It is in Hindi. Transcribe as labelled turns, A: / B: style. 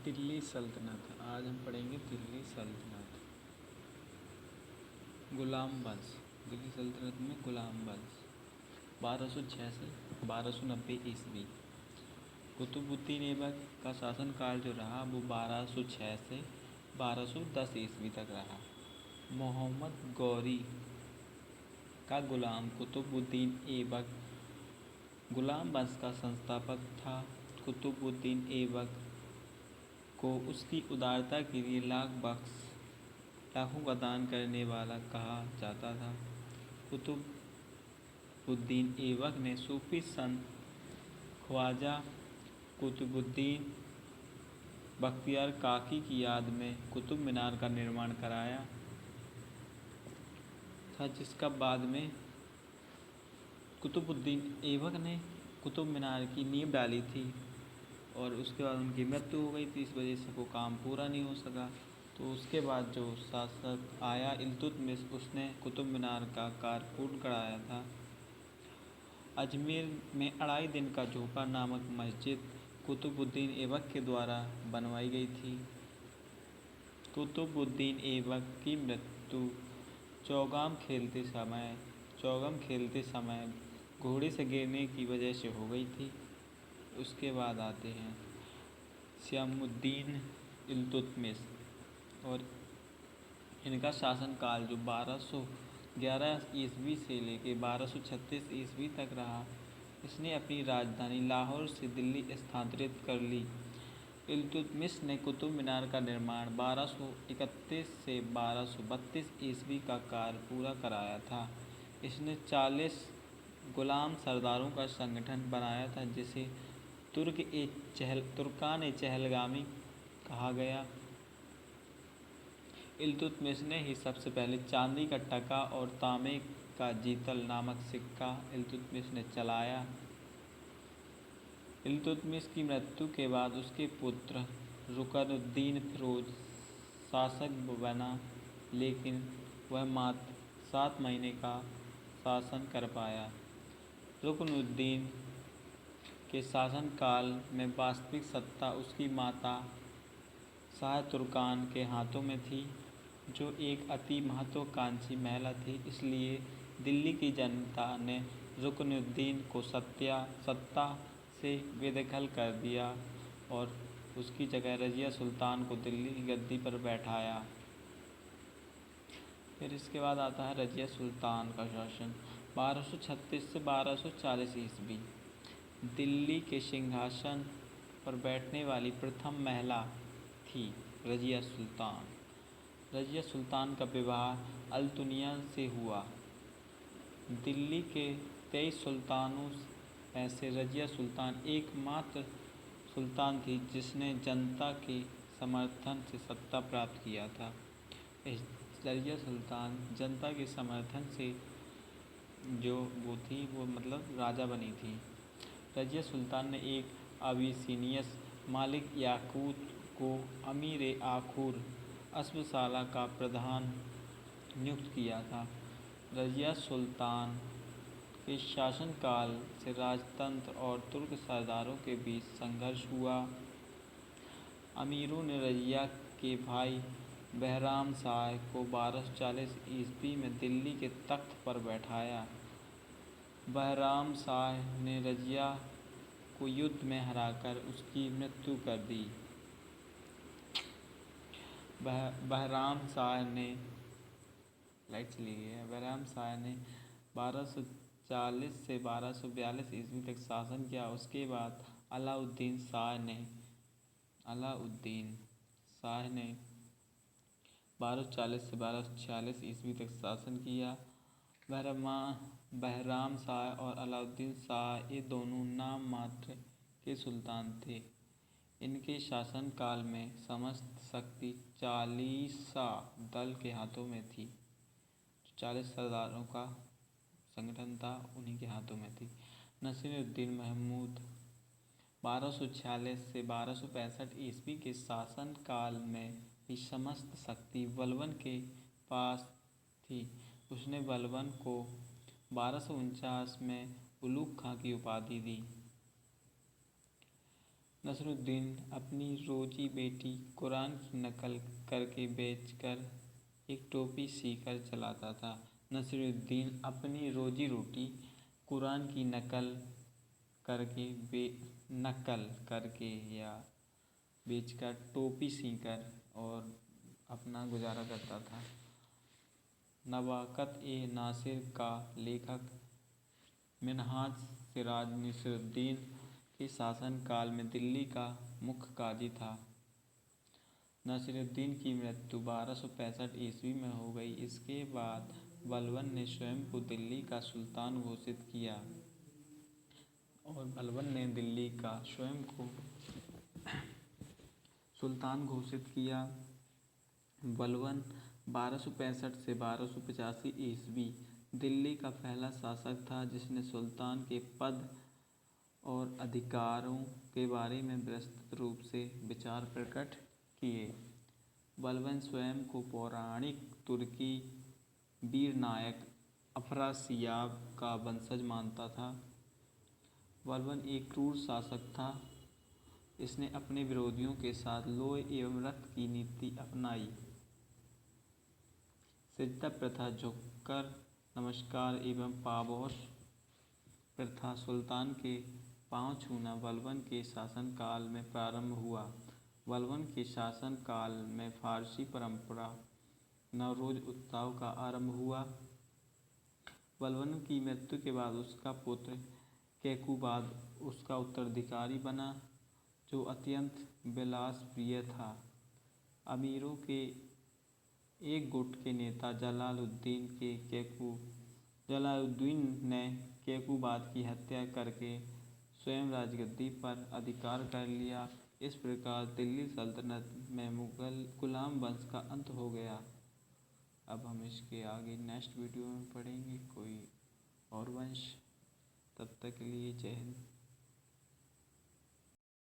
A: दिल्ली सल्तनत। आज हम पढ़ेंगे दिल्ली सल्तनत। गुलाम वंश। दिल्ली सल्तनत में गुलाम वंश 1206 से 1290 ईस्वी। कुतुबुद्दीन ऐबक का शासनकाल जो रहा वो 1206 से 1210 ईस्वी तक रहा। मोहम्मद गौरी का गुलाम कुतुबुद्दीन ऐबक गुलाम वंश का संस्थापक था। कुतुबुद्दीन ऐबक को उसकी उदारता के लिए लाखों का दान करने वाला कहा जाता था। कुतुबुद्दीन ऐबक ने सूफी संत ख्वाजा कुतुबुद्दीन बख्तियार काकी की याद में कुतुब मीनार का निर्माण कराया था, जिसका बाद में कुतुबुद्दीन ऐबक ने कुतुब मीनार की नींव डाली थी और उसके बाद उनकी मृत्यु हो गई थी। इस वजह से वो काम पूरा नहीं हो सका। तो उसके बाद जो शासक आया इल्तुतमिश, उसने कुतुब मीनार का कार्य पूर्ण कराया था। अजमेर में 2.5 दिन का झोपड़ा नामक मस्जिद कुतुबुद्दीन ऐबक के द्वारा बनवाई गई थी। कुतुबुद्दीन ऐबक की मृत्यु चौगम खेलते समय घोड़े से गिरने की वजह से हो गई थी। उसके बाद आते हैं शमसुद्दीन इल्तुतमिश, और इनका शासनकाल जो 1211 ईस्वी से लेकर 1236 ईस्वी तक रहा। इसने अपनी राजधानी लाहौर से दिल्ली स्थानांतरित कर ली। इल्तुतमिश ने कुतुब मीनार का निर्माण 1231 से 1232 ईस्वी का कार्य पूरा कराया था। इसने 40 गुलाम सरदारों का संगठन बनाया था, जिसे तुर्कान चहलगामी कहा गया। इल्तुतमिश ने ही सबसे पहले चांदी का टका और तांबे का जीतल नामक सिक्का इल्तुतमिश ने चलाया। इल्तुतमिश की मृत्यु के बाद उसके पुत्र रुकनुद्दीन फिरोज शासक बना, लेकिन वह मात्र 7 महीने का शासन कर पाया। रुकनुद्दीन के शासनकाल में वास्तविक सत्ता उसकी माता शाह तुर्कान के हाथों में थी, जो एक अति महत्वाकांक्षी महिला थी। इसलिए दिल्ली की जनता ने रुकनुद्दीन को सत्ता से बेदखल कर दिया और उसकी जगह रज़िया सुल्तान को दिल्ली की गद्दी पर बैठाया। फिर इसके बाद आता है रज़िया सुल्तान का शासन 1236 से 1240 ईस्वी। दिल्ली के सिंहासन पर बैठने वाली प्रथम महिला थी रज़िया सुल्तान। रज़िया सुल्तान का विवाह अल्तुनिया से हुआ। दिल्ली के 23 सुल्तानों में से रज़िया सुल्तान एकमात्र सुल्तान थी जिसने जनता के समर्थन से सत्ता प्राप्त किया था। रज़िया सुल्तान जनता के समर्थन से जो वो मतलब राजा बनी थी। रज़िया सुल्तान ने एक अबिसिनियस मालिक याकूत को अमीर आखूर अस्बसाला का प्रधान नियुक्त किया था। रज़िया सुल्तान के शासनकाल से राजतंत्र और तुर्क सरदारों के बीच संघर्ष हुआ। अमीरों ने रज़िया के भाई बहराम शाह को 1240 ईस्वी में दिल्ली के तख्त पर बैठाया। बहराम शाह ने रज़िया को युद्ध में हराकर उसकी मृत्यु कर दी। बहराम शाह ने 1240 से 1242 ईस्वी तक शासन किया। उसके बाद अलाउद्दीन शाह ने 1240 से 1246 ईस्वी तक शासन किया। बहराम शाह और अलाउद्दीन शाह ये दोनों नाम मात्र के सुल्तान थे। इनके शासनकाल में समस्त शक्ति 40 दल के हाथों में थी। 40 सरदारों का संगठन था, उन्हीं के हाथों में थी। नसीरुद्दीन महमूद 1246 से 1265 ईस्वी के शासनकाल में ही समस्त शक्ति बलबन के पास थी। उसने बलबन को 1249 में उलूग खां की उपाधि दी। नसरुद्दीन अपनी रोजी बेटी कुरान की नकल करके बेचकर एक टोपी सीकर चलाता था। नसरुद्दीन अपनी रोजी रोटी कुरान की नकल करके या बेचकर टोपी सीकर और अपना गुजारा करता था। नवाकत ए नासिर का लेखक मिनहाज सिराज नसरुद्दीन के शासनकाल में दिल्ली का मुख्य काजी था। नसरुद्दीन की मृत्यु 1265 ईस्वी में हो गई। इसके बाद बलबन ने स्वयं को दिल्ली का सुल्तान घोषित किया बलबन 1265 से 1285 ईस्वी दिल्ली का पहला शासक था जिसने सुल्तान के पद और अधिकारों के बारे में विस्तृत रूप से विचार प्रकट किए। बलबन स्वयं को पौराणिक तुर्की वीर नायक अफरासियाब का वंशज मानता था। बलबन एक क्रूर शासक था। इसने अपने विरोधियों के साथ लोहे एवं रक्त की नीति अपनाई। सिजदा प्रथा, झुककर नमस्कार एवं पापोश प्रथा, सुल्तान के पांव छूना बलबन के शासनकाल में प्रारंभ हुआ। बलबन के शासनकाल में फारसी परंपरा नवरोज उत्सव का आरंभ हुआ। बलबन की मृत्यु के बाद उसका पुत्र कैकुबाद उसका उत्तराधिकारी बना, जो अत्यंत विलासप्रिय था। अमीरों के एक गुट के नेता जलालुद्दीन ने कैकुबाद की हत्या करके स्वयं राजगद्दी पर अधिकार कर लिया। इस प्रकार दिल्ली सल्तनत में मुगल गुलाम वंश का अंत हो गया। अब हम इसके आगे नेक्स्ट वीडियो में पढ़ेंगे कोई और वंश। तब तक के लिए जय हिंद।